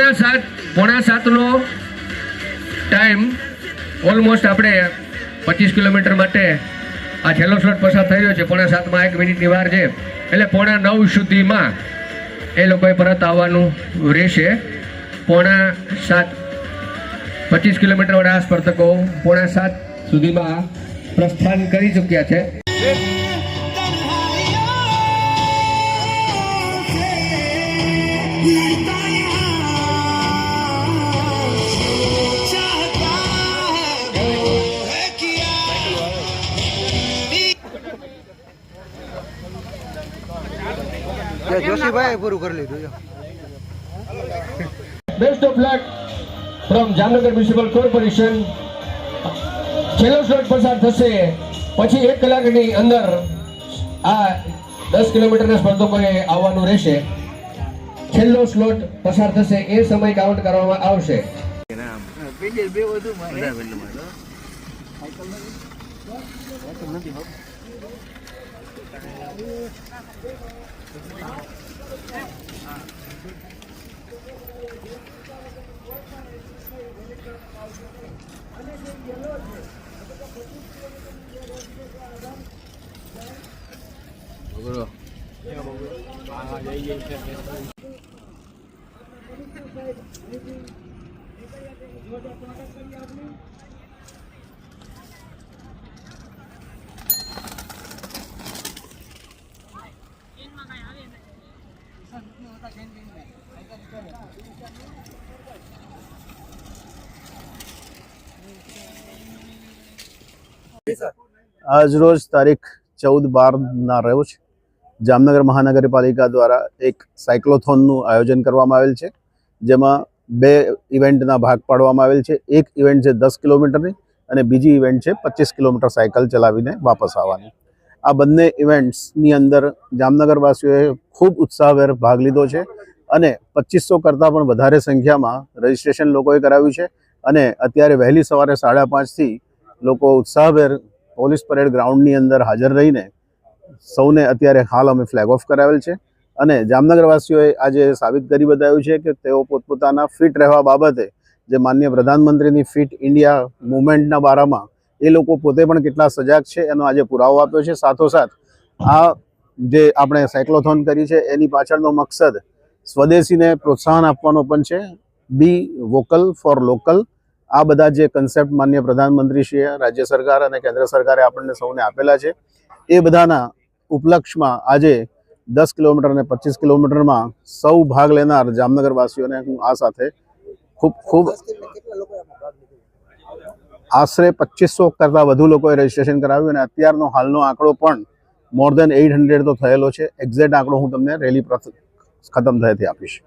પોણા સાતનો time almost આપણે 25 kilometre માટે આ છેલ્લો સ્લોટ પસાર થઈ રહ્યો છે। 7:45 1 મિનિટની વાર છે, એટલે 8:45 સુધીમાં એ લોકોએ પરત આવવાનું રહેશે। 7:45 25 કિલોમીટર વાળા આ સ્પર્ધકો 7:45 સુધીમાં પ્રસ્થાન કરી ચૂક્યા છે। જોશીભાઈ પૂરું કરી લીધું। Best of luck from Jamnagar municipal corporation. છેલ્લો સ્લોટ પસાર થશે પછી 1 કલાકની અંદર આ 10 કિલોમીટરના સ્પર્ધકોએ આવવાનું રહેશે। છેલ્લો સ્લોટ પસાર થશે એ સમય કાઉન્ટ કરવામાં આવશે। આજ રોજ તારીખ 14/12ના રોજ જામનગર મહાનગરપાલિકા દ્વારા એક સાયક્લોથોનનું આયોજન કરવામાં આવેલ છે, જેમાં 2 ઇવેન્ટના ભાગ પાડવામાં આવેલ છે। એક ઇવેન્ટ છે 10 કિલોમીટરની અને બીજી ઇવેન્ટ છે 25 કિલોમીટર સાયકલ ચલાવીને વાપસ આવવાની। આ બંને ઇવેન્ટ્સની અંદર જામનગરવાસીઓએ ખૂબ ઉત્સાહભેર ભાગ લીધો છે અને 2500 કરતાં પણ વધારે સંખ્યામાં રજિસ્ટ્રેશન લોકોએ કરાવ્યું છે અને અત્યારે વહેલી સવારે 5:30થી લોકો ઉત્સાહભેર પોલીસ પરેડ ગ્રાઉન્ડની અંદર હાજર રહીને સૌને અત્યારે હાલ અમે ફ્લેગ ઓફ કરાવેલ છે અને જામનગરવાસીઓએ આજે સાબિત કરી બતાવ્યું છે કે તેઓ પોતપોતાના ફિટ રહેવા બાબતે જે માનનીય પ્રધાનમંત્રીની ફિટ ઇન્ડિયા મૂવમેન્ટના બારામાં એ લોકો પોતે પણ કેટલા સજાગ છે એનો આજે પુરાવો આપ્યો છે। સાથોસાથ આ જે આપણે સાયક્લોથોન કરી છે એની પાછળનો મકસદ સ્વદેશીને પ્રોત્સાહન આપવાનો પણ છે। બી વોકલ ફોર લોકલ। આ બધા જે કન્સેપ્ટ માનનીય પ્રધાનમંત્રીશ્રીએ, રાજ્ય સરકાર અને કેન્દ્ર સરકારે આપણને સૌને આપેલા છે એ બધાના ઉપલક્ષમાં આજે 10 કિલોમીટર અને 25 કિલોમીટરમાં સૌ ભાગ લેનાર જામનગરવાસીઓને હું આ સાથે ખૂબ આશરે 2500 કરતાં વધુ લોકોએ રજીસ્ટ્રેશન કરાવ્યું અને અત્યારનો હાલનો આંકડો પણ મોર દેન 800 તો થયેલો છે। એક્ઝેક્ટ આંકડો હું તમને રેલી ખતમ થયેથી આપીશ।